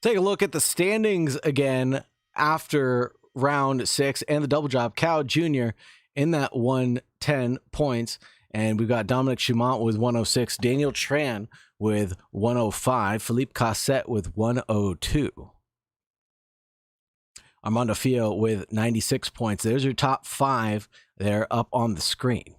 Take a look at the standings again after round 6 and the double job. Cal Jr. in that 110 points. And we've got Dominic Schumont with 106, Daniel Tran with 105, Philippe Cassette with 102. Armando Fio with 96 points. There's your top 5 there up on the screen.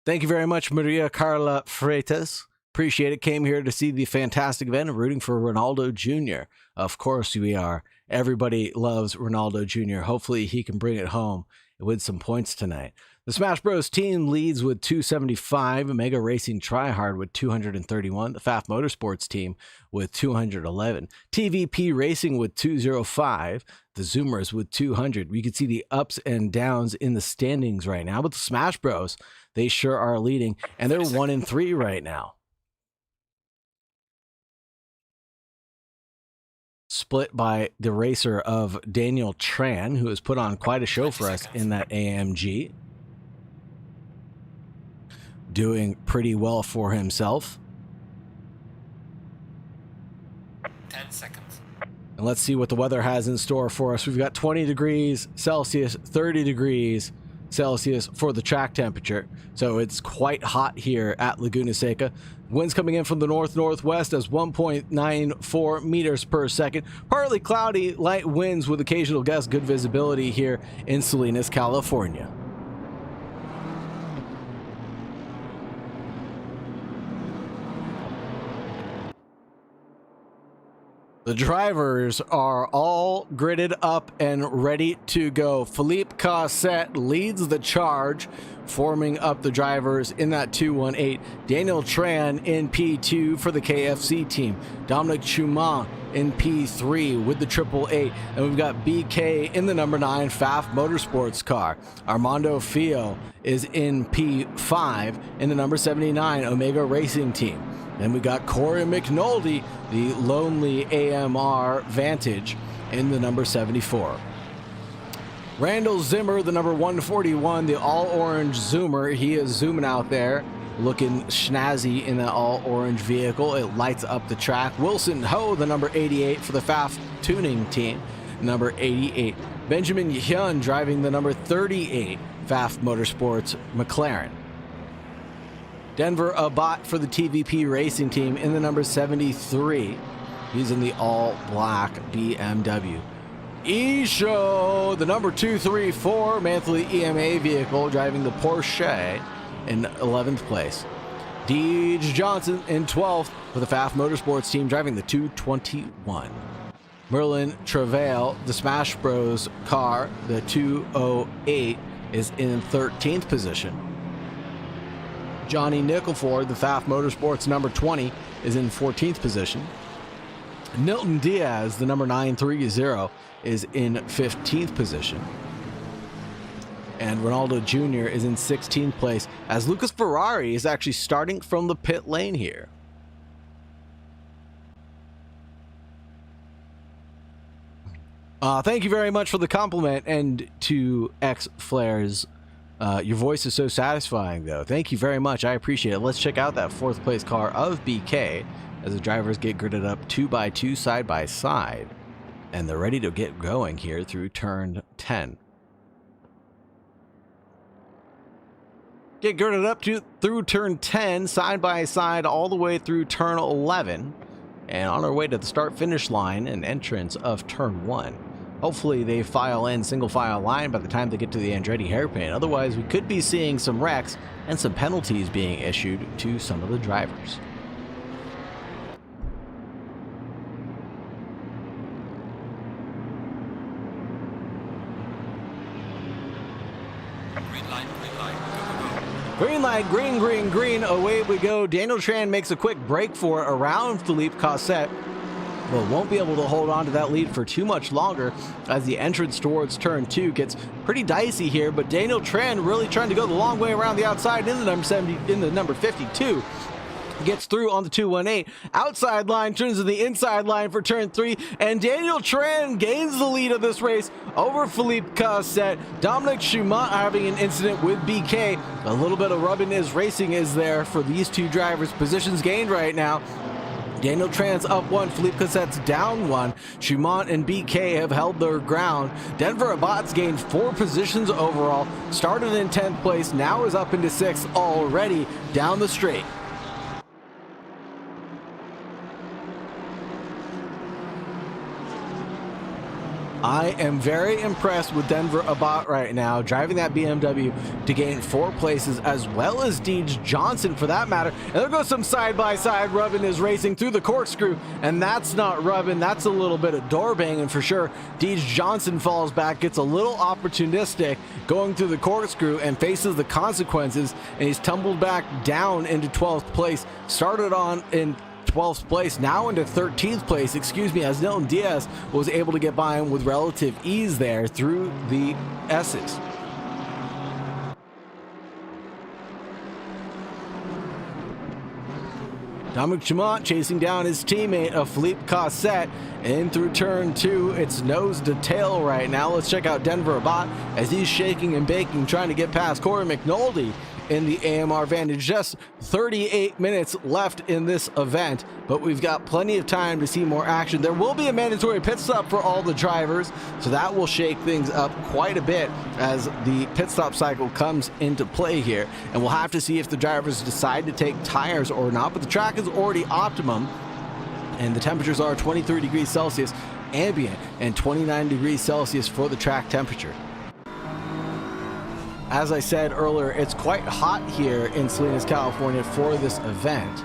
Thank you very much, Maria Carla Freitas. Appreciate it. Came here to see the fantastic event of rooting for Ronaldo Jr. Of course we are. Everybody loves Ronaldo Jr. Hopefully he can bring it home with some points tonight. The Smash Bros team leads with 275. Omega Racing Tryhard with 231. The FAF Motorsports team with 211. TVP Racing with 205. The Zoomers with 200. We can see the ups and downs in the standings right now, but the Smash Bros, they sure are leading, and they're 1-3 right now. Split by the racer of Daniel Tran, who has put on quite a show for us in that AMG. Doing pretty well for himself. 10 seconds. And let's see what the weather has in store for us. We've got 20 degrees Celsius, 30 degrees Celsius for the track temperature. So it's quite hot here at Laguna Seca. Winds coming in from the north-northwest as 1.94 meters per second. Partly cloudy, light winds with occasional gusts. Good visibility here in Salinas, California. The drivers are all gridded up and ready to go. Philippe Cassette leads the charge, forming up the drivers in that 218. Daniel Tran in P2 for the KFC team. Dominic Schumont in P3 with the 888. And we've got BK in the number 9 FAF Motorsports car. Armando Fio is in P5 in the number 79 Omega Racing team. Then we got Corey McNulty, the lonely AMR Vantage, in the number 74. Randall Zimmer, the number 141, the all-orange Zoomer. He is zooming out there, looking snazzy in that all-orange vehicle. It lights up the track. Wilson Ho, the number 88 for the FAF tuning team, number 88. Benjamin Hyun driving the number 38 FAF Motorsports McLaren. Denver Abbott for the TVP Racing team in the number 73. He's in the all-black BMW. Isho, the number 234 Manthly EMA vehicle, driving the Porsche in 11th place. Deej Johnson in 12th for the FAF Motorsports team, driving the 221. Merlin Travail, the Smash Bros car, the 208, is in 13th position. Johnny Nickelford, the FAF Motorsports number 20, is in 14th position. Nilton Diaz, the number 930, is in 15th position. And Ronaldo Jr. is in 16th place, as Lucas Ferrari is actually starting from the pit lane here. Thank you very much for the compliment, and to X Flares. Your voice is so satisfying, though. Thank you very much. I appreciate it. Let's check out that 4th place car of BK as the drivers get gridded up 2x2 side by side. And they're ready to get going here through turn 10. Get gridded up through turn 10 side by side all the way through turn 11. And on our way to the start-finish line and entrance of turn 1. Hopefully they file in single file line by the time they get to the Andretti hairpin. Otherwise, we could be seeing some wrecks and some penalties being issued to some of the drivers. Green light, go, go, go. Green light, green, green, green, away we go. Daniel Tran makes a quick break for it around Philippe Cassette. Well, won't be able to hold on to that lead for too much longer as the entrance towards turn 2 gets pretty dicey here, but Daniel Tran really trying to go the long way around the outside in the number 70, in the number 52. gets through on the 218. Outside line turns to the inside line for turn 3, and Daniel Tran gains the lead of this race over Philippe Cosset. Dominic Schumont having an incident with BK. A little bit of rubbing his racing is there for these two drivers. Positions gained right now. Daniel Tran's up 1, Philippe Cosset's down 1. Schumont and BK have held their ground. Denver Abbot's gained 4 positions overall. Started in 10th place, now is up into 6th already down the straight. I am very impressed with Denver Abbott right now, driving that BMW to gain 4 places, as well as Deej Johnson for that matter. And there goes some side-by-side rubbing is racing through the corkscrew, and that's not rubbing, that's a little bit of door banging for sure. Deej Johnson falls back, gets a little opportunistic going through the corkscrew and faces the consequences, and he's tumbled back down into 12th place. Started on in 12th place, now into 13th place, as Nilton Diaz was able to get by him with relative ease there through the S's. Dominic Schumont chasing down his teammate of Philippe Cosset in through turn 2. It's nose to tail right now. Let's check out Denver Abbott as he's shaking and baking, trying to get past Corey McNulty in the AMR Vantage. Just 38 minutes left in this event, but we've got plenty of time to see more action. There will be a mandatory pit stop for all the drivers, so that will shake things up quite a bit as the pit stop cycle comes into play here, and we'll have to see if the drivers decide to take tires or not. But the track is already optimum, and the temperatures are 23 degrees Celsius ambient and 29 degrees Celsius for the track temperature. As I said earlier, it's quite hot here in Salinas, California for this event,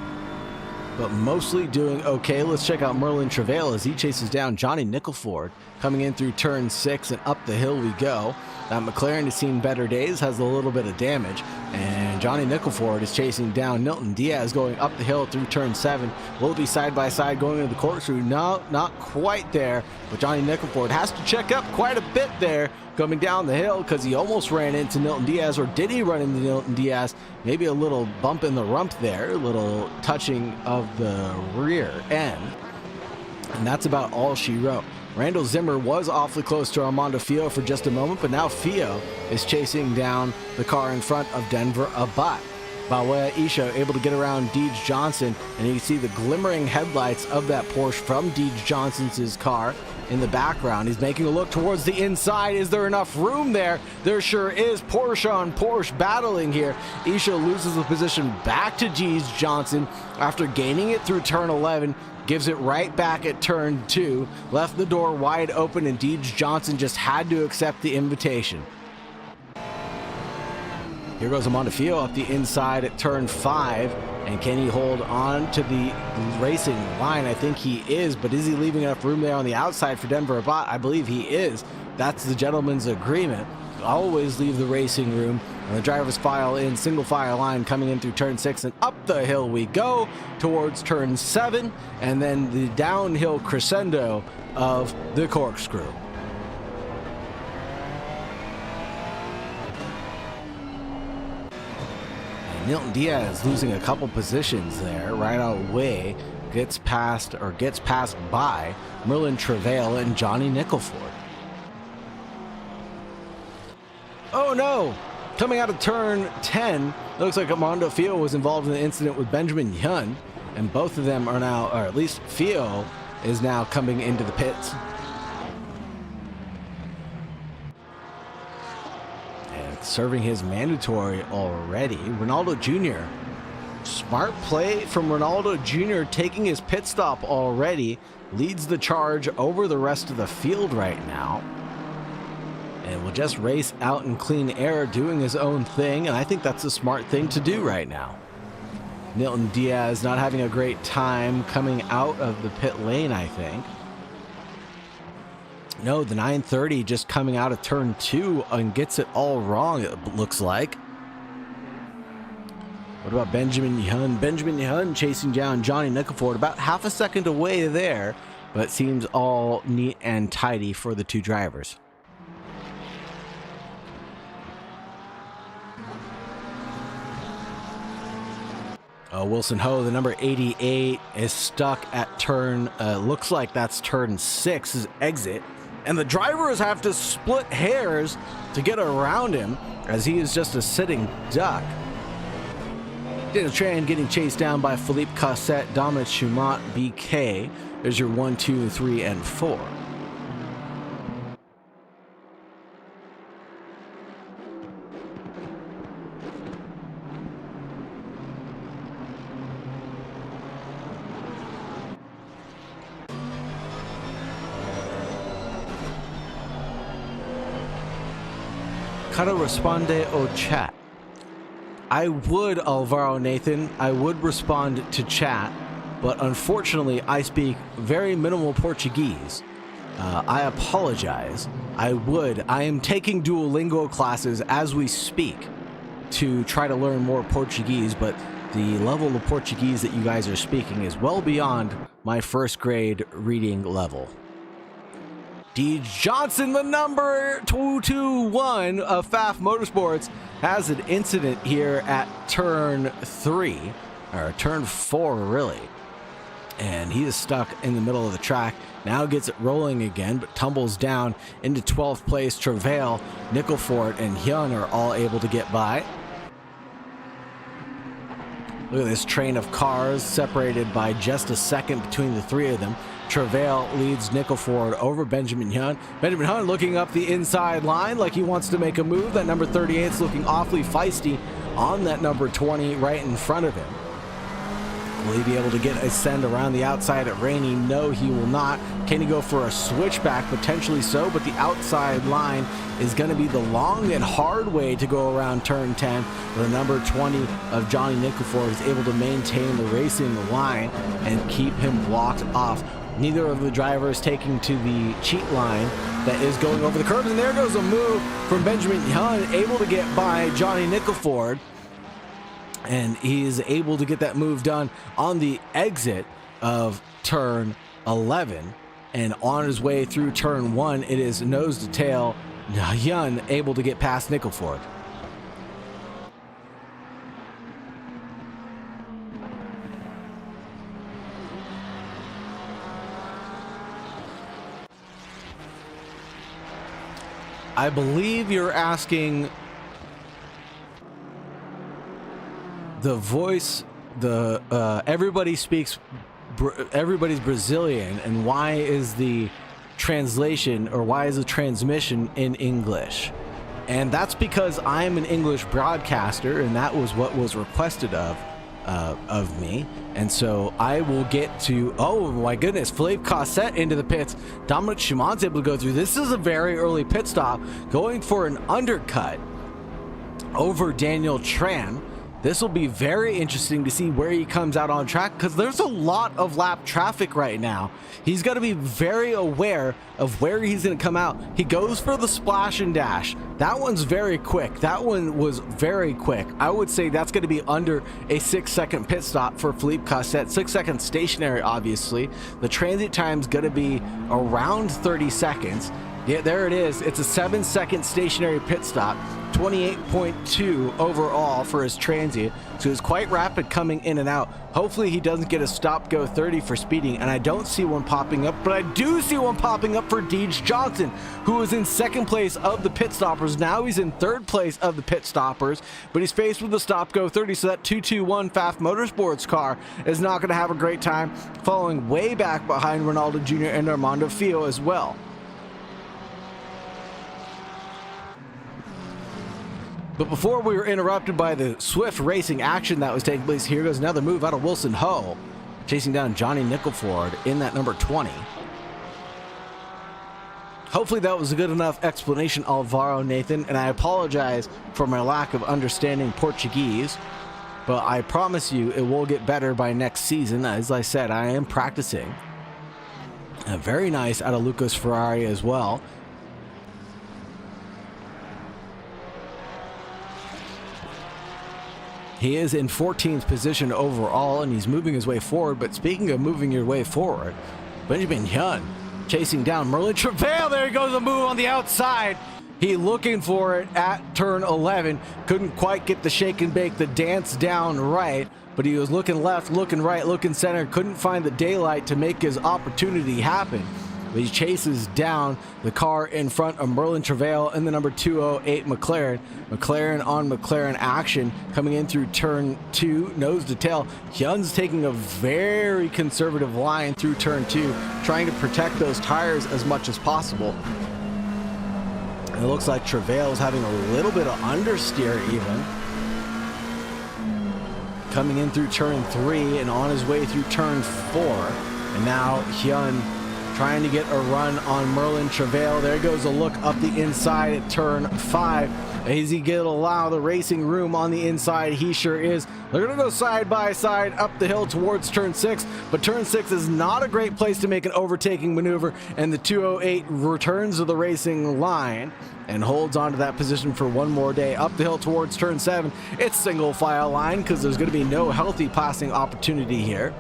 but mostly doing okay. Let's check out Merlin Travail as he chases down Johnny Nickelford coming in through turn 6, and up the hill we go. That McLaren has seen better days, has a little bit of damage, and Johnny Nickelford is chasing down Nilton Diaz going up the hill through turn 7. Will it be side by side going into the corkscrew? No, not quite there, but Johnny Nickelford has to check up quite a bit there coming down the hill because he almost ran into Nilton Diaz. Or did he run into Nilton Diaz? Maybe a little bump in the rump there, a little touching of the rear end, and that's about all she wrote. Randall Zimmer was awfully close to Armando Fio for just a moment, but now Fio is chasing down the car in front of Denver Abbott. Bawea Isha able to get around Deej Johnson, and you can see the glimmering headlights of that Porsche from Deej Johnson's car in the background. He's making a look towards the inside. Is there enough room there? There sure is. Porsche on Porsche battling here. Isha loses the position back to Deej Johnson after gaining it through turn 11. Gives it right back at turn 2. Left the door wide open, and Deej Johnson just had to accept the invitation. Here goes Montefiore up the inside at turn 5. And can he hold on to the racing line? I think he is, but is he leaving enough room there on the outside for Denver Abbott? I believe he is. That's the gentleman's agreement. Always leave the racing room. And the drivers file in single file line coming in through turn 6, and up the hill we go towards turn 7, and then the downhill crescendo of the corkscrew. And Nilton Diaz losing a couple positions there right away, gets passed by Merlin Travail and Johnny Nickelford. Oh no! Coming out of turn 10, looks like Armando Fio was involved in the incident with Benjamin Yun, and both of them are now, or at least Fio is now coming into the pits. And serving his mandatory already, Ronaldo Jr. Smart play from Ronaldo Jr. taking his pit stop already, leads the charge over the rest of the field right now. And will just race out in clean air doing his own thing, and I think that's a smart thing to do right now. Nilton Diaz not having a great time coming out of the pit lane, I think. No, the 930 just coming out of turn 2 and gets it all wrong, it looks like. What about Benjamin Yun? Benjamin Yun chasing down Johnny Nickelford, about half a second away there, but it seems all neat and tidy for the two drivers. Wilson Ho, the number 88, is stuck at turn, looks like that's turn 6, his exit. And the drivers have to split hairs to get around him as he is just a sitting duck. Daniel Tran getting chased down by Philippe Cosset, Dominic Schumont, BK. There's your 1, 2, 3, and 4. Cara responde o chat. I would, Alvaro Nathan, I would respond to chat, but unfortunately I speak very minimal Portuguese. I apologize. I am taking Duolingo classes as we speak to try to learn more Portuguese, but the level of Portuguese that you guys are speaking is well beyond my first grade reading level. Deej Johnson, the number 221 of FAF Motorsports, has an incident here at turn 3, or turn 4 really. And he is stuck in the middle of the track. Now gets it rolling again, but tumbles down into 12th place. Travail, Nickelford, and Hyun are all able to get by. Look at this train of cars separated by just a second between the three of them. Travail leads Nickelford over Benjamin Hyun. Benjamin Hyun looking up the inside line like he wants to make a move. That number 38 is looking awfully feisty on that number 20 right in front of him. Will he be able to get a send around the outside at Rainey? No, he will not. Can he go for a switchback? Potentially so, but the outside line is going to be the long and hard way to go around turn 10. The number 20 of Johnny Nickelford is able to maintain the racing line and keep him blocked off. Neither of the drivers taking to the cheat line that is going over the curbs. And there goes a move from Benjamin Hyun, able to get by Johnny Nickelford. And he is able to get that move done on the exit of turn 11. And on his way through turn 1, it is nose to tail. Hyun able to get past Nickelford. I believe you're asking the voice, everybody's Brazilian, and why is the translation, or why is the transmission in English? And that's because I'm an English broadcaster, and that was what was requested of me. And so I will get to, oh my goodness, Philippe Cosset into the pits. Dominic Schumont's able to go through. This is a very early pit stop, going for an undercut over Daniel Tran. This will be very interesting to see where he comes out on track, because there's a lot of lap traffic right now. He's got to be very aware of where he's going to come out. He goes for the splash and dash. That one's very quick. That one was very quick. I would say that's going to be under a 6-second pit stop for Philippe Cosset. 6 seconds stationary, obviously. The transit time's going to be around 30 seconds. Yeah, there it is. It's a 7-second stationary pit stop. 28.2 overall for his transient, so it's quite rapid coming in and out. Hopefully he doesn't get a stop go 30 for speeding, and I don't see one popping up, but I do see one popping up for Deej Johnson, who was in 2nd place of the pit stoppers. Now he's in 3rd place of the pit stoppers, but he's faced with the stop go 30, so that 221 FAF Motorsports car is not going to have a great time, following way back behind Ronaldo Jr. and Armando Fio as well. But before we were interrupted by the swift racing action that was taking place, here goes another move out of Wilson Ho, chasing down Johnny Nickelford in that number 20. Hopefully that was a good enough explanation, Alvaro Nathan, and I apologize for my lack of understanding Portuguese, but I promise you it will get better by next season. As I said, I am practicing. Very nice out of Lucas Ferrari as well. He is in 14th position overall, and he's moving his way forward. But speaking of moving your way forward, Benjamin Hyun chasing down Merlin Travail. There he goes, a move on the outside. He looking for it at turn 11. Couldn't quite get the shake and bake, the dance down right, but he was looking left, looking right, looking center. Couldn't find the daylight to make his opportunity happen. But he chases down the car in front of Merlin Travail in the number 208 McLaren. McLaren on McLaren action coming in through turn 2, nose to tail. Hyun's taking a very conservative line through turn 2, trying to protect those tires as much as possible. And it looks like Travail is having a little bit of understeer even. Coming in through turn 3 and on his way through turn 4. And now Hyun trying to get a run on Merlin Travail. There goes a look up the inside at turn 5. Is he going to allow the racing room on the inside? He sure is. They're going to go side by side up the hill towards turn 6, but turn 6 is not a great place to make an overtaking maneuver, and the 208 returns to the racing line and holds on to that position for one more day. Up the hill towards turn 7, it's single file line because there's going to be no healthy passing opportunity here.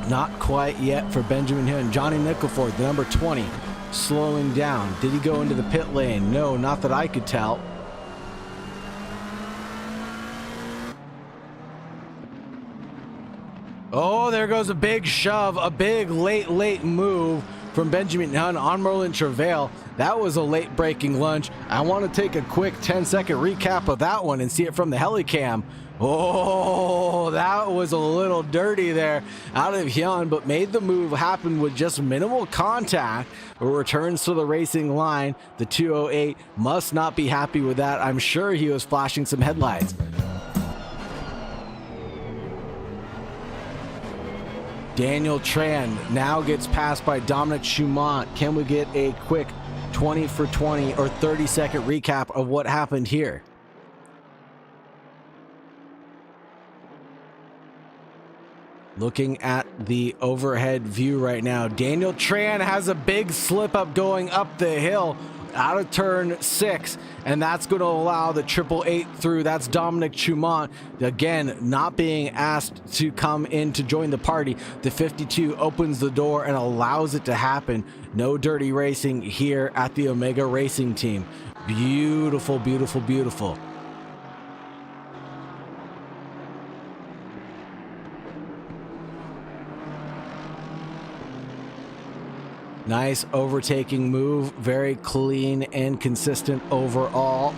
Not quite yet for Benjamin Hyun. Johnny Nickelford, the number 20, slowing down. Did he go into the pit lane? No, not that I could tell. Oh, there goes a big shove, a big late move from Benjamin Hyun on Merlin Travail. That was a late breaking lunge. I want to take a quick 10-second recap of that one and see it from the helicam. Oh, that was a little dirty there out of Hyun, but made the move happen with just minimal contact. Returns to the racing line. The 208 must not be happy with that. I'm sure he was flashing some headlights. Daniel Tran now gets passed by Dominic Schumont. Can we get a quick 20 for 20 or 30-second recap of what happened here? Looking at the overhead view right now, Daniel Tran has a big slip up going up the hill out of turn 6, and that's going to allow the 888 through. That's Dominic Schumont, again, not being asked to come in to join the party. The 52 opens the door and allows it to happen. No dirty racing here at the Omega Racing Team. Beautiful, beautiful, beautiful. Nice overtaking move, very clean and consistent overall.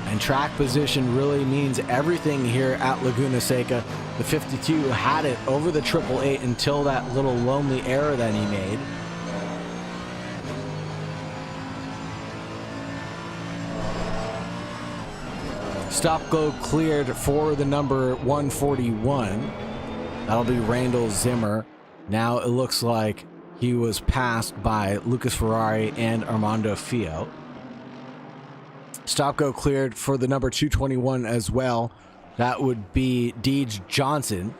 And track position really means everything here at Laguna Seca. The 52 had it over the 888 until that little lonely error that he made. Stop go cleared for the number 141. That'll be Randall Zimmer. Now it looks like he was passed by Lucas Ferrari and Armando Fio. Stop go cleared for the number 221 as well. That would be Deej Johnson.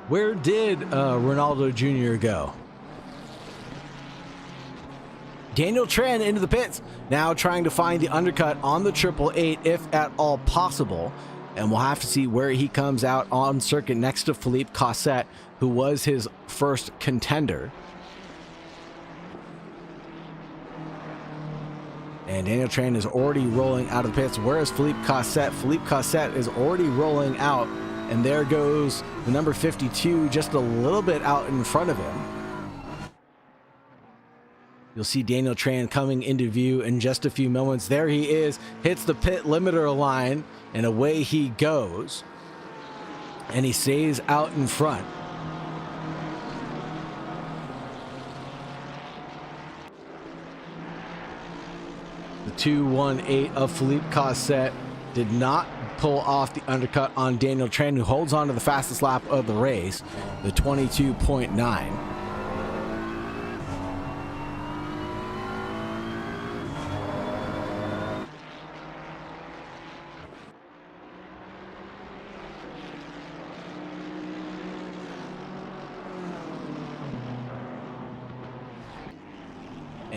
Where did Ronaldo Jr. go? Daniel Tran into the pits, now trying to find the undercut on the 888 if at all possible. And we'll have to see where he comes out on circuit next to Philippe Cossette, who was his first contender. And Daniel Tran is already rolling out of the pits. Where is Philippe Cossette? Philippe Cossette is already rolling out. And there goes the number 52 just a little bit out in front of him. You'll see Daniel Tran coming into view in just a few moments. There he is, hits the pit limiter line, and away he goes. And he stays out in front. The 218 of Philippe Cossette did not pull off the undercut on Daniel Tran, who holds on to the fastest lap of the race, the 22.9.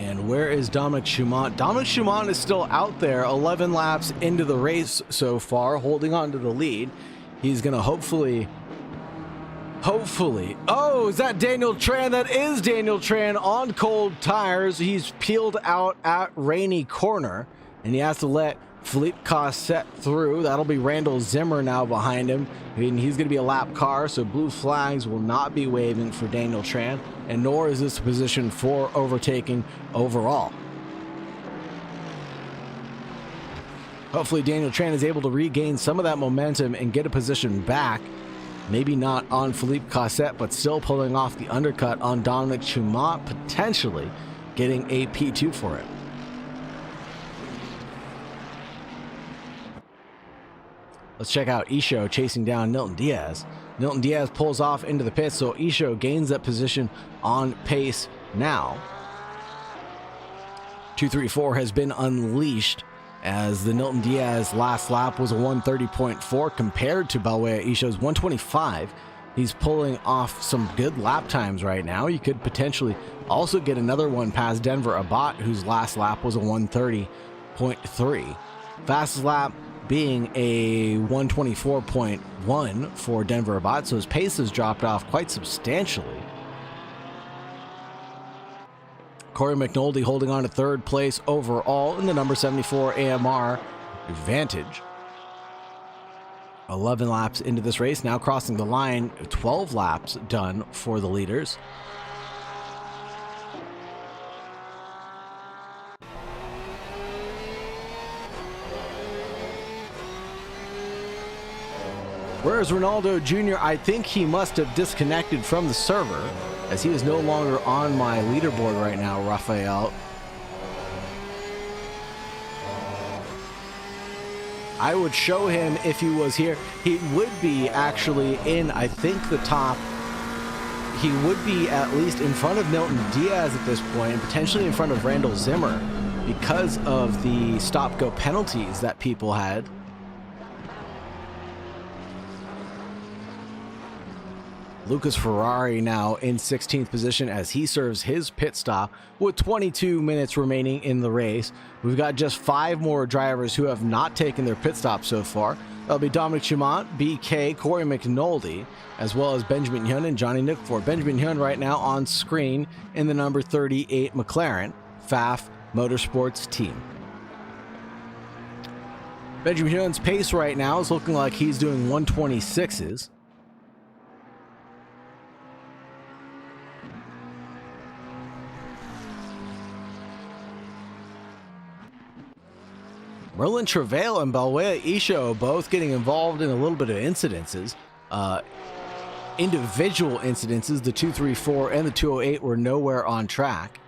And where is Dominic Schumont? Dominic Schumont is still out there, 11 laps into the race so far, holding on to the lead. He's going to hopefully... Oh, is that Daniel Tran? That is Daniel Tran on cold tires. He's peeled out at Rainy Corner, and he has to let Philippe Cosset through. That'll be Randall Zimmer now behind him. I mean, he's going to be a lap car, so blue flags will not be waving for Daniel Tran, and nor is this a position for overtaking overall. Hopefully Daniel Tran is able to regain some of that momentum and get a position back. Maybe not on Philippe Cosset, but still pulling off the undercut on Dominic Schumont, potentially getting a P2 for it. Let's check out Isho chasing down Nilton Diaz. Nilton Diaz pulls off into the pits, so Isho gains that position on pace now. 234 has been unleashed as the Nilton Diaz last lap was a 130.4 compared to Balwea Isho's 125. He's pulling off some good lap times right now. You could potentially also get another one past Denver Abbott, whose last lap was a 130.3. Fastest lap being a 124.1 for Denver Abbott, so his pace has dropped off quite substantially. Corey McNulty holding on to third place overall in the number 74 AMR Advantage. 11 laps into this race, now crossing the line, 12 laps done for the leaders. Whereas Ronaldo Jr., I think he must have disconnected from the server, as he is no longer on my leaderboard right now, Rafael. I would show him if he was here. He would be actually in, I think, the top. He would be at least in front of Nilton Diaz at this point, and potentially in front of Randall Zimmer because of the stop-go penalties that people had. Lucas Ferrari now in 16th position as he serves his pit stop with 22 minutes remaining in the race. We've got just 5 more drivers who have not taken their pit stop so far. That'll be Dominic Schumont, BK, Corey McNulty, as well as Benjamin Hyun and Johnny Nickford. Benjamin Hyun right now on screen in the number 38 McLaren Pfaff Motorsports team. Benjamin Hyun's pace right now is looking like he's doing 126s. Merlin Travail and Balwea Isho both getting involved in a little bit of incidences. Individual incidences, the 234 and the 208 were nowhere on track.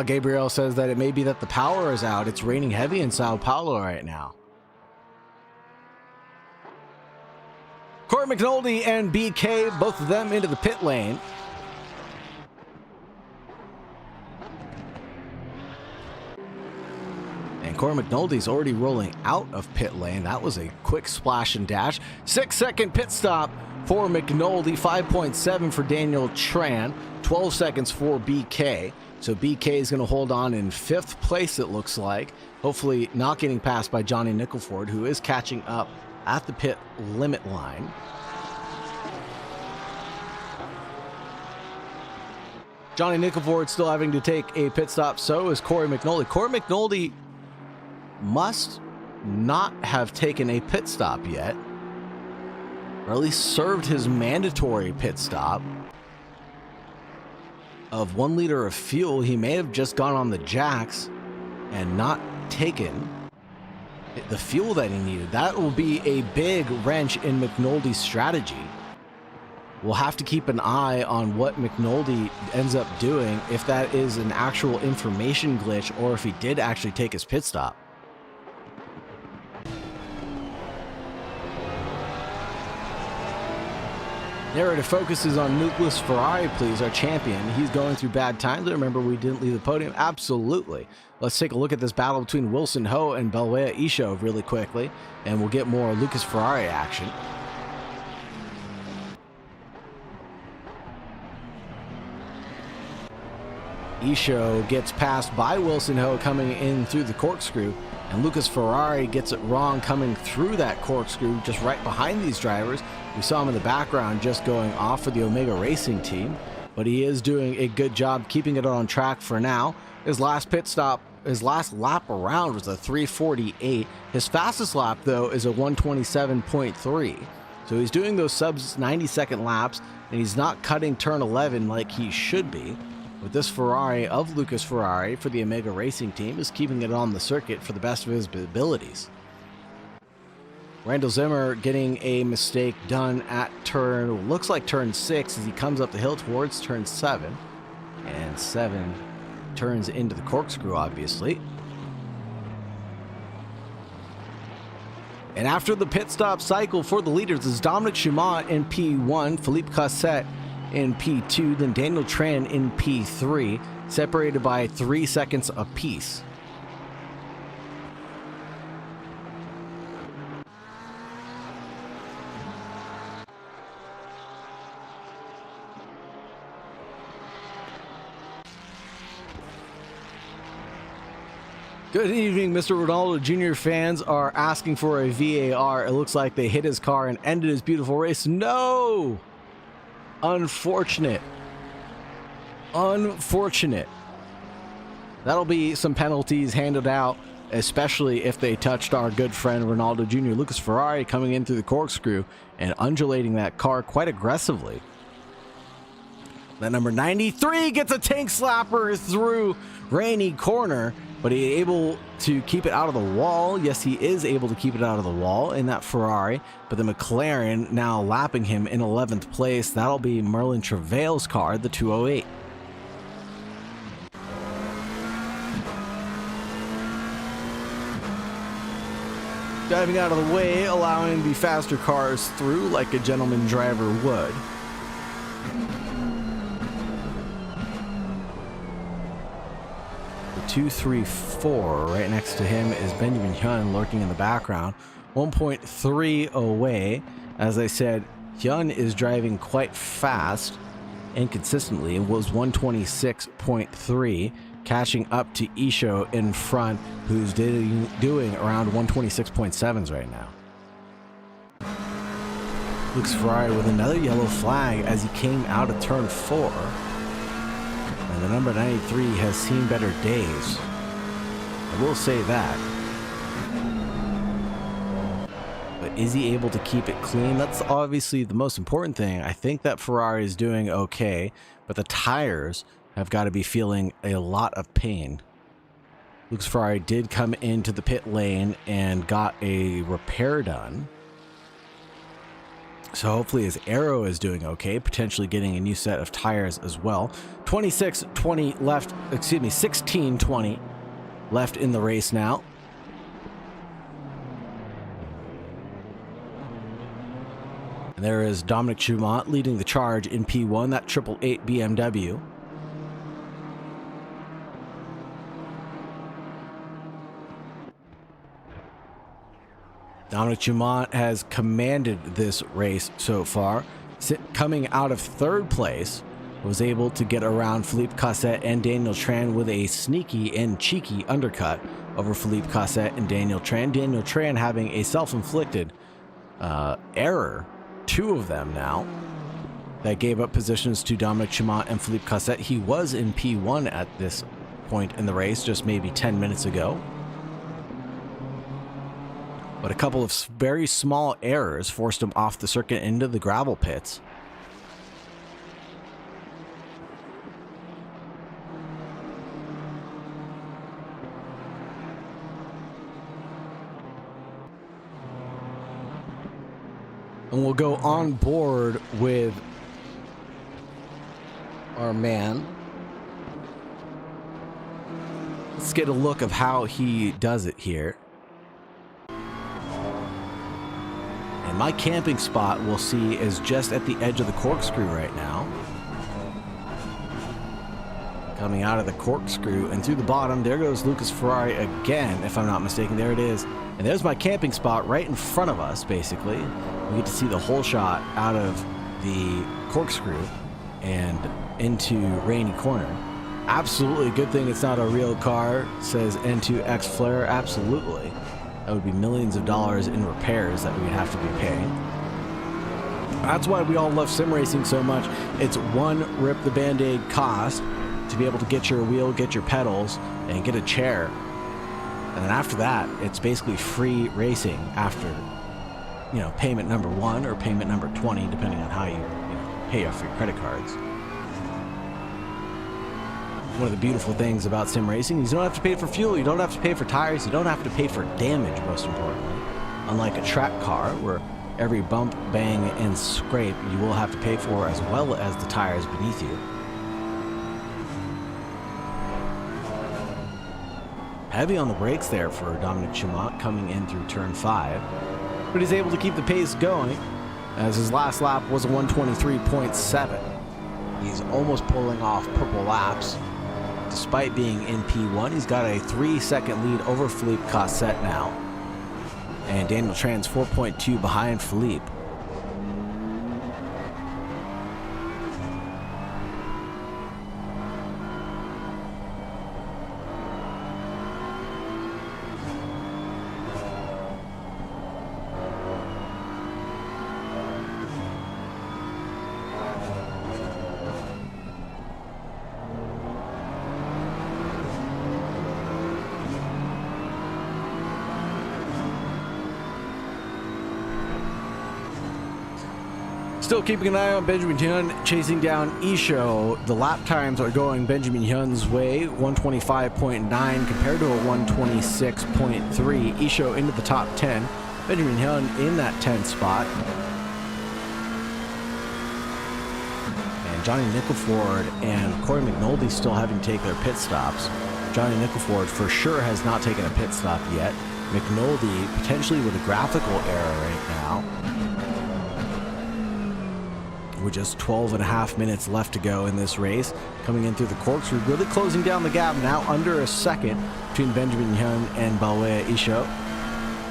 Gabriel says that it may be that the power is out. It's raining heavy in Sao Paulo right now. Corey McNulty and BK, both of them into the pit lane. And Corey McNulty's already rolling out of pit lane. That was a quick splash and dash. 6-second pit stop for McNulty, 5.7 for Daniel Tran, 12 seconds for BK. So BK is going to hold on in 5th place, it looks like. Hopefully not getting passed by Johnny Nickleford, who is catching up at the pit limit line. Johnny Nickleford still having to take a pit stop. So is Corey McNulty. Corey McNulty must not have taken a pit stop yet, or at least served his mandatory pit stop of 1 liter of fuel. He may have just gone on the jacks and not taken the fuel that he needed. That will be a big wrench in McNulty's strategy. We'll have to keep an eye on what McNulty ends up doing, if that is an actual information glitch or if he did actually take his pit stop. Narrative focuses on Lucas Ferrari, please, our champion. He's going through bad times. Remember, we didn't leave the podium. Absolutely. Let's take a look at this battle between Wilson Ho and Balwea Isho really quickly, and we'll get more Lucas Ferrari action. Isho gets passed by Wilson Ho coming in through the corkscrew, and Lucas Ferrari gets it wrong coming through that corkscrew just right behind these drivers. We saw him in the background just going off for the Omega Racing team, but he is doing a good job keeping it on track for now. His last pit stop, his last lap around was a 3:48. His fastest lap, though, is a 1:27.3. So he's doing those sub 90-second laps, and he's not cutting turn 11 like he should be. With this Ferrari of Lucas Ferrari for the Omega Racing team is keeping it on the circuit for the best of his abilities. Randall Zimmer getting a mistake done at turn, looks like turn 6 as he comes up the hill towards turn 7. And 7 turns into the corkscrew, obviously. And after the pit stop cycle for the leaders is Dominic Schumont in P1, Philippe Cosset in P2, then Daniel Tran in P3, separated by 3 seconds apiece. Good evening, Mr. Ronaldo Jr. Fans are asking for a VAR. It looks like they hit his car and ended his beautiful race. No! Unfortunate. Unfortunate. That'll be some penalties handed out, especially if they touched our good friend Ronaldo Jr. Lucas Ferrari coming in through the corkscrew and undulating that car quite aggressively. That number 93 gets a tank slapper through Rainy Corner, but he able to keep it out of the wall. Yes, he is able to keep it out of the wall in that Ferrari, but the McLaren now lapping him in 11th place. That'll be Merlin Travail's car, the 208. Diving out of the way, allowing the faster cars through like a gentleman driver would. The 234 right next to him is Benjamin Hyun lurking in the background, 1.3 away. As I said, Hyun is driving quite fast and consistently. It was 126.3, catching up to Isho in front, who's doing around 126.7s right now. Lucas Ferrari with another yellow flag as he came out of turn 4. And the number 93 has seen better days. I will say that. But is he able to keep it clean? That's obviously the most important thing. I think that Ferrari is doing okay, but the tires have got to be feeling a lot of pain. Lucas Ferrari did come into the pit lane and got a repair done. So hopefully his aero is doing okay, potentially getting a new set of tires as well. 26-20 left, excuse me, 16-20 left in the race now. And there is Dominic Schumont leading the charge in P1, that 888 BMW. Dominic Schumont has commanded this race so far. Coming out of 3rd place, was able to get around Philippe Cosset and Daniel Tran with a sneaky and cheeky undercut over Philippe Cosset and Daniel Tran. Daniel Tran having a self-inflicted error, 2 of them now, that gave up positions to Dominic Schumont and Philippe Cosset. He was in P1 at this point in the race, just maybe 10 minutes ago. But a couple of very small errors forced him off the circuit into the gravel pits. And we'll go on board with our man. Let's get a look of how he does it here. And my camping spot, we'll see, is just at the edge of the corkscrew right now. Coming out of the corkscrew and through the bottom, there goes Lucas Ferrari again, if I'm not mistaken. There it is. And there's my camping spot right in front of us, basically. We get to see the whole shot out of the corkscrew and into Rainy Corner. Absolutely. Good thing it's not a real car, says N2X Flare. Absolutely. That would be millions of dollars in repairs that we'd have to be paying. That's why we all love sim racing so much. It's one rip the band-aid cost to be able to get your wheel, get your pedals, and get a chair. And then after that, it's basically free racing after, you know, payment number 1 or payment number 20, depending on how you pay off your credit cards. One of the beautiful things about sim racing is you don't have to pay for fuel, you don't have to pay for tires, you don't have to pay for damage, most importantly. Unlike a track car, where every bump, bang, and scrape you will have to pay for, as well as the tires beneath you. Heavy on the brakes there for Dominic Chimot coming in through turn 5, but he's able to keep the pace going, as his last lap was a 123.7. He's almost pulling off purple laps. Despite being in P1, he's got a 3-second lead over Philippe Cosset now. And Daniel Tran's 4.2 behind Philippe. Still keeping an eye on Benjamin Hyun chasing down Isho. The lap times are going Benjamin Hyun's way, 125.9 compared to a 126.3. Isho into the top 10. Benjamin Hyun in that 10th spot. And Johnny Nickelford and Corey McNulty still having to take their pit stops. Johnny Nickelford for sure has not taken a pit stop yet. McNulty potentially with a graphical error right now. With just 12.5 minutes left to go in this race. Coming in through the corkscrew, really closing down the gap, now under a second between Benjamin Hyun and Balwea Isho.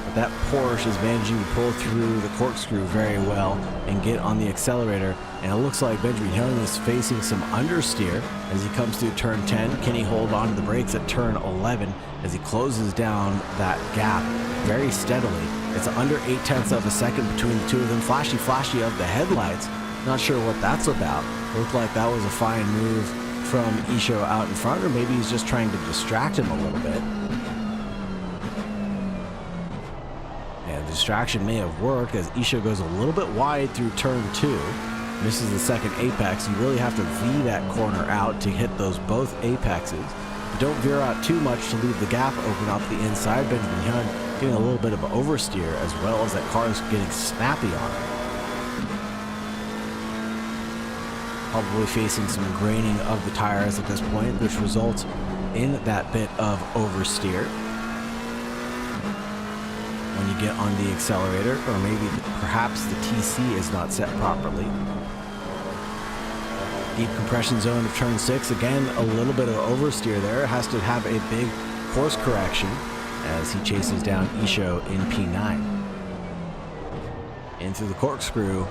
But that Porsche is managing to pull through the corkscrew very well and get on the accelerator. And it looks like Benjamin Hyun is facing some understeer as he comes through turn 10. Can he hold on to the brakes at turn 11 as he closes down that gap very steadily? It's under 0.8 of a second between the two of them. Flashy, flashy of the headlights. Not sure what that's about. Looked like that was a fine move from Isho out in front, or maybe he's just trying to distract him a little bit. And the distraction may have worked as Isho goes a little bit wide through turn 2. Misses the second apex. You really have to V that corner out to hit those both apexes. But don't veer out too much to leave the gap open off the inside. Benjamin Hyun getting a little bit of oversteer, as well as that car is getting snappy on him. Probably facing some graining of the tires at this point, which results in that bit of oversteer when you get on the accelerator, or maybe perhaps the TC is not set properly. Deep compression zone of turn 6, again a little bit of oversteer there. Has to have a big course correction as he chases down Isho in P9. In through the corkscrew.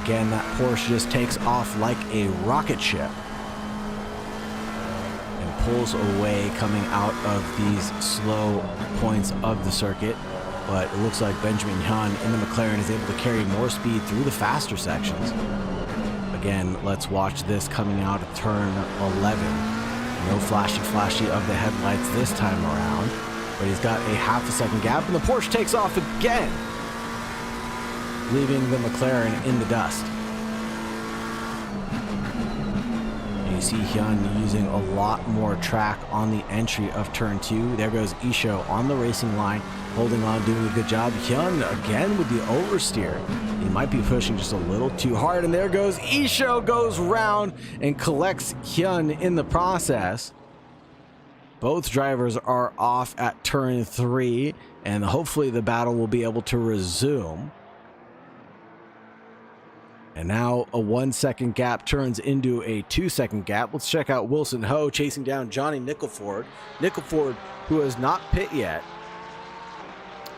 Again, that Porsche just takes off like a rocket ship and pulls away coming out of these slow points of the circuit. But it looks like Benjamin Hyun in the McLaren is able to carry more speed through the faster sections. Again, let's watch this coming out of turn 11. No flashy of the headlights this time around, but he's got a half a second gap, and the Porsche takes off again, leaving the McLaren in the dust. And you see Hyun using a lot more track on the entry of turn 2. There goes Isho on the racing line, holding on, doing a good job. Hyun again with the oversteer. He might be pushing just a little too hard, and there goes Isho, goes round and collects Hyun in the process. Both drivers are off at turn 3, and hopefully the battle will be able to resume. And now a 1 second gap turns into a 2 second gap. Let's check out Wilson Ho chasing down Johnny Nickelford. Nickelford, who has not pit yet.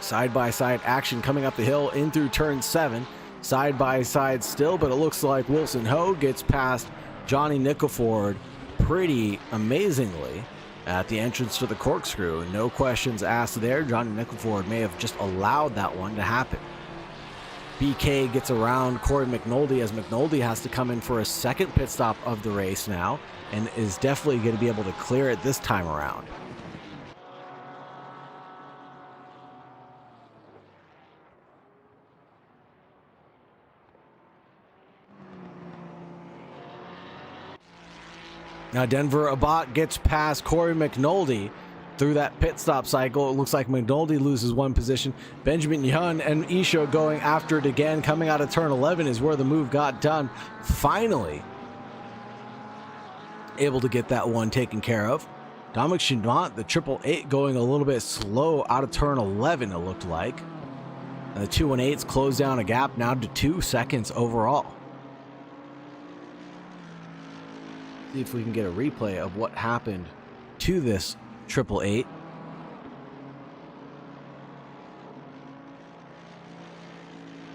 Side-by-side action coming up the hill in through turn 7. Side-by-side still, but it looks like Wilson Ho gets past Johnny Nickelford pretty amazingly at the entrance to the Corkscrew. No questions asked there. Johnny Nickelford may have just allowed that one to happen. BK gets around Corey McNulty as McNulty has to come in for a second pit stop of the race now and is definitely going to be able to clear it this time around. Now Denver Abbott gets past Corey McNulty through that pit stop cycle. It looks like McNulty loses one position. Benjamin Yun and Isho going after it again. Coming out of turn 11 is where the move got done. Finally able to get that one taken care of. Dominic Chinant, the 888, going a little bit slow out of turn 11, it looked like. And the 218s close down a gap now to 2 seconds overall. See if we can get a replay of what happened to this 888.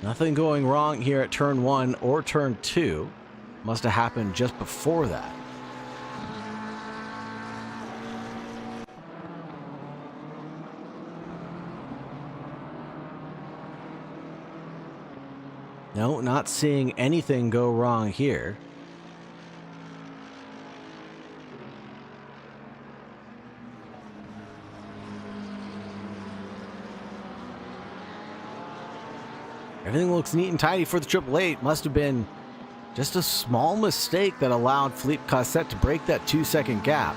Nothing going wrong here at turn 1 or turn 2. Must have happened just before that. No, not seeing anything go wrong here. Everything looks neat and tidy for the 888. Must have been just a small mistake that allowed Philippe Cassette to break that 2-second gap.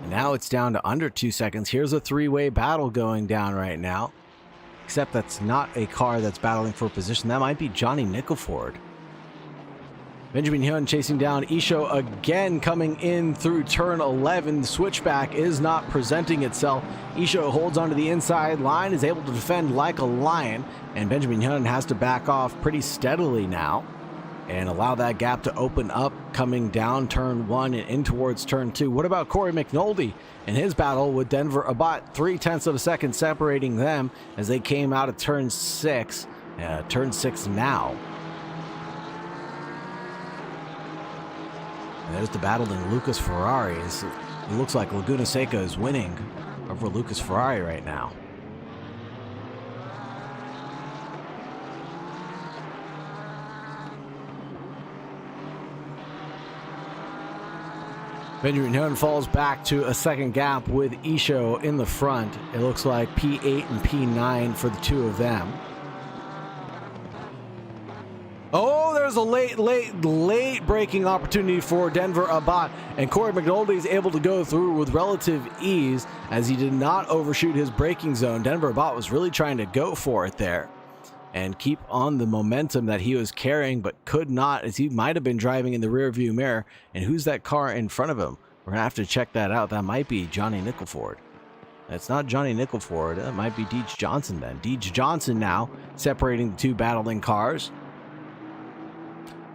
And now it's down to under 2 seconds. Here's a three-way battle going down right now. Except that's not a car that's battling for position. That might be Johnny Nickelford. Benjamin Hyun chasing down Isho again, coming in through turn 11. The switchback is not presenting itself. Isho holds onto the inside line, is able to defend like a lion, and Benjamin Hyun has to back off pretty steadily now and allow that gap to open up coming down turn 1 and in towards turn 2. What about Corey McNulty and his battle with Denver Abbott? 0.3 of a second separating them as they came out of turn 6. Turn 6 now. And there's the battle in Lucas Ferraris. It looks like Laguna Seca is winning over Lucas Ferrari right now. Benjamin Hyun falls back to a second gap with Isho in the front. It looks like P8 and P9 for the two of them. Oh, there's a late braking opportunity for Denver Abbott, and Corey McNulty is able to go through with relative ease as he did not overshoot his braking zone. Denver Abbott was really trying to go for it there and keep on the momentum that he was carrying, but could not, as he might have been driving in the rear view mirror. And who's that car in front of him? We're gonna have to check that out. That might be Johnny Nickelford. That's not Johnny Nickelford. That might be Deej Johnson then. Deej Johnson now separating the two battling cars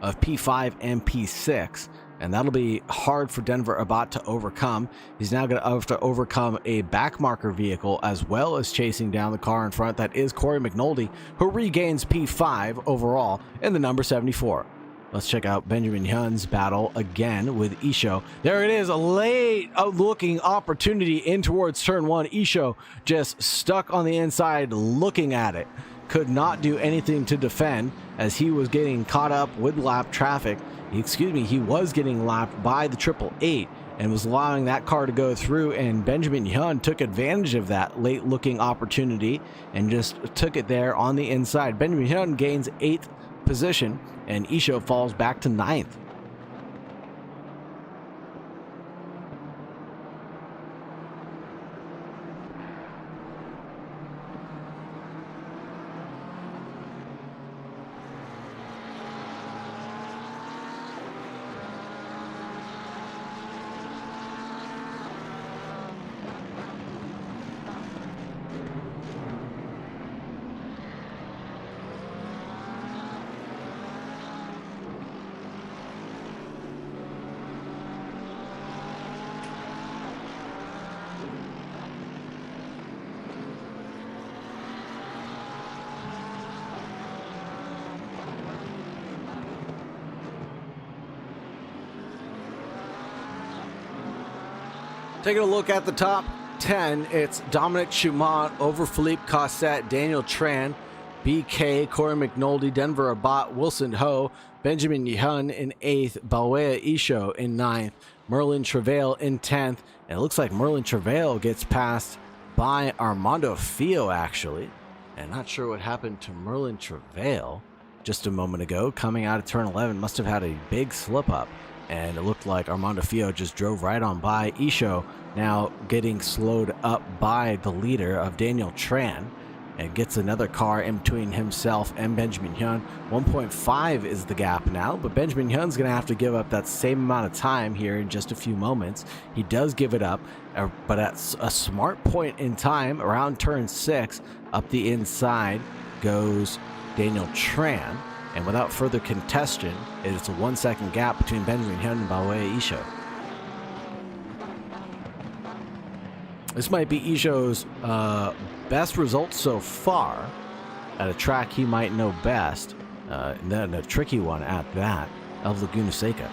of P5 and P6, and that'll be hard for Denver Abbott to overcome. He's now going to have to overcome a backmarker vehicle as well as chasing down the car in front. That is Corey McNulty, who regains P5 overall in the number 74. Let's check out Benjamin Hyun's battle again with Isho. There it is, a late looking opportunity in towards turn 1. Isho just stuck on the inside looking at it. Could not do anything to defend as he was getting caught up with lap traffic. He was getting lapped by the 888 and was allowing that car to go through, and Benjamin Hyun took advantage of that late looking opportunity and just took it there on the inside. Benjamin Hyun gains 8th position and Isho falls back to 9th. Taking a look at the top 10, it's Dominic Schumont over Philippe Cosset, Daniel Tran, BK, Corey McNulty, Denver Abbott, Wilson Ho, Benjamin Hyun in 8th, Balwea Isho in 9th, Merlin Travail in 10th, and it looks like Merlin Travail gets passed by Armando Fio, actually. And not sure what happened to Merlin Travail just a moment ago. Coming out of turn 11, must have had a big slip up. And it looked like Armando Fio just drove right on by Isho, now getting slowed up by the leader of Daniel Tran, and gets another car in between himself and Benjamin Hyun. 1.5 is the gap now, but Benjamin Hyun's going to have to give up that same amount of time here in just a few moments. He does give it up, but at a smart point in time, around turn 6, up the inside goes Daniel Tran, and without further contention, it's a 1 second gap between Benjamin Hyun and Balwea Isho. This might be Isho's best result so far at a track he might know best, and then a tricky one at that, of Laguna Seca.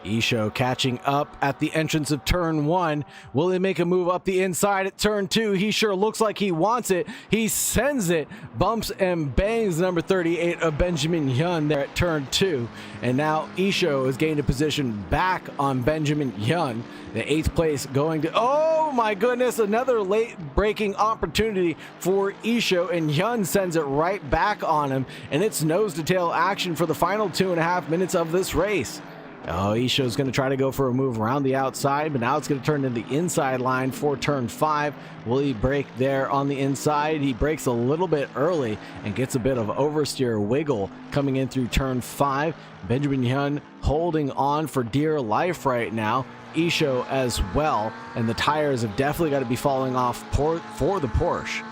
Isho catching up at the entrance of turn 1. Will he make a move up the inside at turn 2? He sure looks like he wants it. He sends it, bumps and bangs number 38 of Benjamin Hyun there at turn 2. And now Isho has gained a position back on Benjamin Hyun. The 8th place going to, oh my goodness, another late breaking opportunity for Isho, and Hyun sends it right back on him. And it's nose to tail action for the final 2.5 minutes of this race. Oh, Isho's going to try to go for a move around the outside, but now it's going to turn to the inside line for turn 5. Will he break there on the inside? He breaks a little bit early and gets a bit of oversteer wiggle coming in through turn 5. Benjamin Hyun holding on for dear life right now. Isho as well, and the tires have definitely got to be falling off for the Porsche.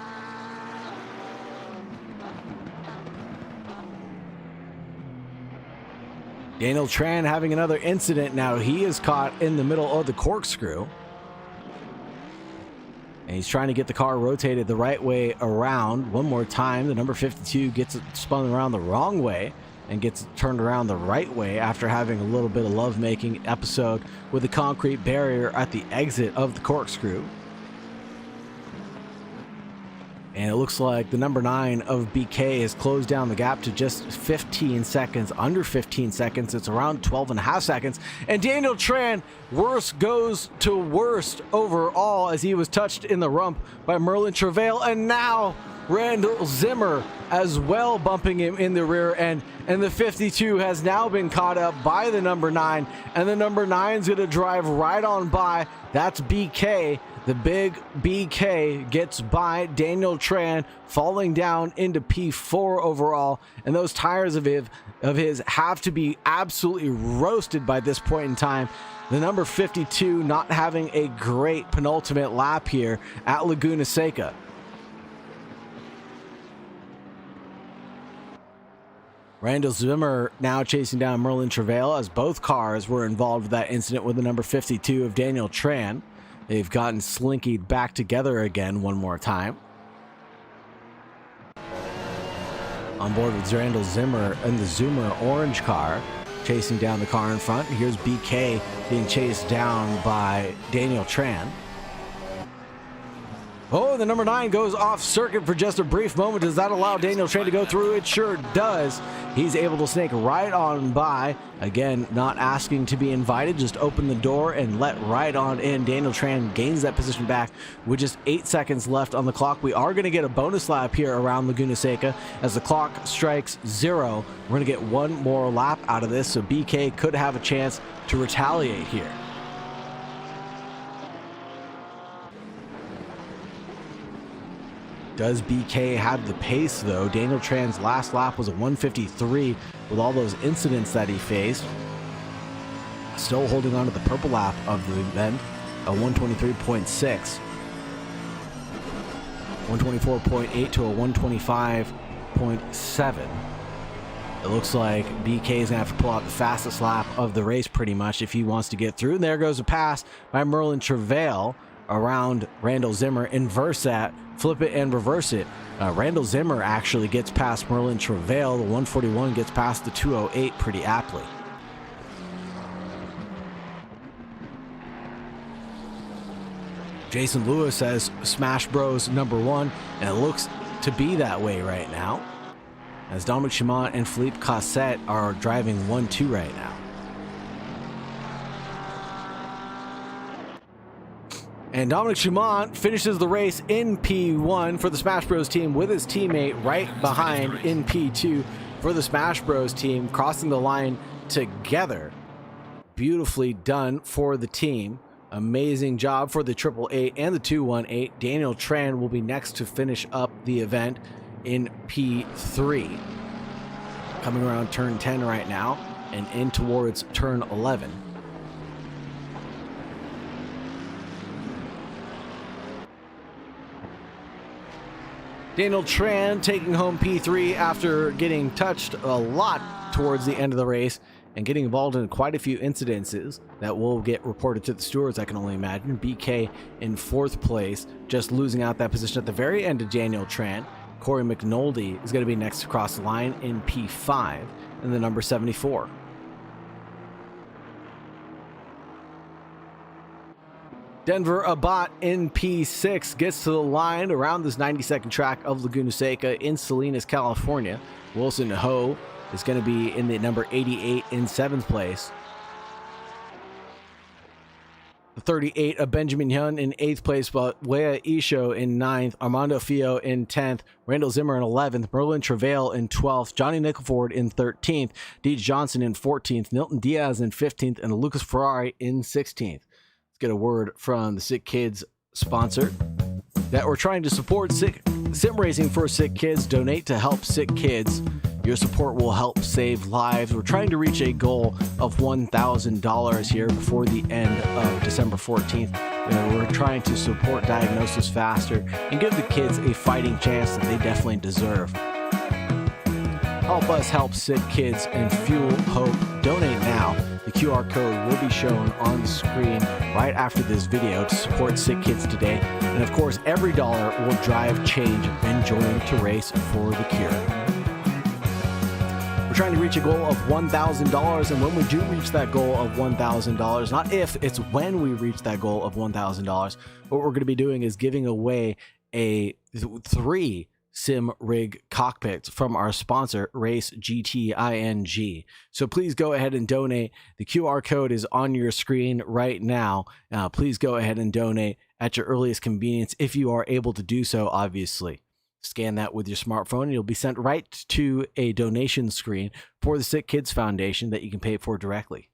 Daniel Tran having another incident now. He is caught in the middle of the corkscrew. And he's trying to get the car rotated the right way around. One more time, the number 52 gets it spun around the wrong way and gets turned around the right way after having a little bit of lovemaking episode with the concrete barrier at the exit of the corkscrew. And it looks like the number 9 of BK has closed down the gap to just 15 seconds, under 15 seconds. It's around 12.5 seconds. And Daniel Tran, worst goes to worst overall as he was touched in the rump by Merlin Travail. And now Randall Zimmer as well bumping him in the rear end. And the 52 has now been caught up by the number 9. And the number 9 is going to drive right on by. That's BK. The big BK gets by Daniel Tran, falling down into P4 overall, and those tires of his have to be absolutely roasted by this point in time. The number 52 not having a great penultimate lap here at Laguna Seca. Randall Zimmer now chasing down Merlin Travail, as both cars were involved with that incident with the number 52 of Daniel Tran. They've gotten slinkied back together again one more time. On board with Randall Zimmer and the Zoomer orange car, chasing down the car in front. Here's BK being chased down by Daniel Tran. Oh, the number 9 goes off circuit for just a brief moment. Does that allow Daniel Tran to go through? It sure does. He's able to snake right on by. Again, not asking to be invited, just open the door and let right on in. Daniel Tran gains that position back with just 8 seconds left on the clock. We are going to get a bonus lap here around Laguna Seca as the clock strikes 0. We're going to get one more lap out of this, so BK could have a chance to retaliate here. Does BK have the pace, though? Daniel Tran's last lap was a 1:53 with all those incidents that he faced. Still holding on to the purple lap of the event, a 1:23.6. 1:24.8 to a 1:25.7. It looks like BK is going to have to pull out the fastest lap of the race pretty much if he wants to get through. And there goes a pass by Merlin Travail around Randall Zimmer. Inverse that, flip it and reverse it. Randall Zimmer actually gets past Merlin Travail. The 141 gets past the 208 pretty aptly. Jason Lewis says Smash Bros #1, and it looks to be that way right now, as Dominic Chimont and Philippe Cossette are driving 1-2 right now. And Dominic Chimont finishes the race in P1 for the Smash Bros team with his teammate right behind in P2 for the Smash Bros team, crossing the line together. Beautifully done for the team. Amazing job for the 888 and the 218. Daniel Tran will be next to finish up the event in P3. Coming around turn 10 right now and in towards turn 11. Daniel Tran taking home P3 after getting touched a lot towards the end of the race and getting involved in quite a few incidences that will get reported to the stewards, I can only imagine. BK in 4th place, just losing out that position at the very end of Daniel Tran. Corey McNulty is going to be next across the line in P5 in the number 74. Denver Abbott in P6 gets to the line around this 92nd track of Laguna Seca in Salinas, California. Wilson Ho is going to be in the number 88 in 7th place. The 38 of Benjamin Hyun in 8th place, but Wea Isho in 9th, Armando Fio in 10th, Randall Zimmer in 11th, Merlin Travail in 12th, Johnny Nickelford in 13th, Deej Johnson in 14th, Nilton Diaz in 15th, and Lucas Ferrari in 16th. Let's get a word from the Sick Kids sponsor that we're trying to support sim racing for sick kids. Donate to help sick kids. Your support will help save lives. We're trying to reach a goal of $1,000 here before the end of December 14th. We're trying to support Diagnosis Faster and give the kids a fighting chance that they definitely deserve. Help us help sick kids and fuel hope. Donate now. The QR code will be shown on the screen right after this video to support sick kids today. And of course, every dollar will drive change and join to race for the cure. We're trying to reach a goal of $1,000, and when we do reach that goal of $1,000, not if, it's when we reach that goal of $1,000, what we're going to be doing is giving away 3 sim rig cockpits from our sponsor, Race GTING. So please go ahead and donate. The QR code is on your screen right now. Please go ahead and donate at your earliest convenience if you are able to do so, obviously. Scan that with your smartphone and you'll be sent right to a donation screen for the Sick Kids Foundation that you can pay for directly.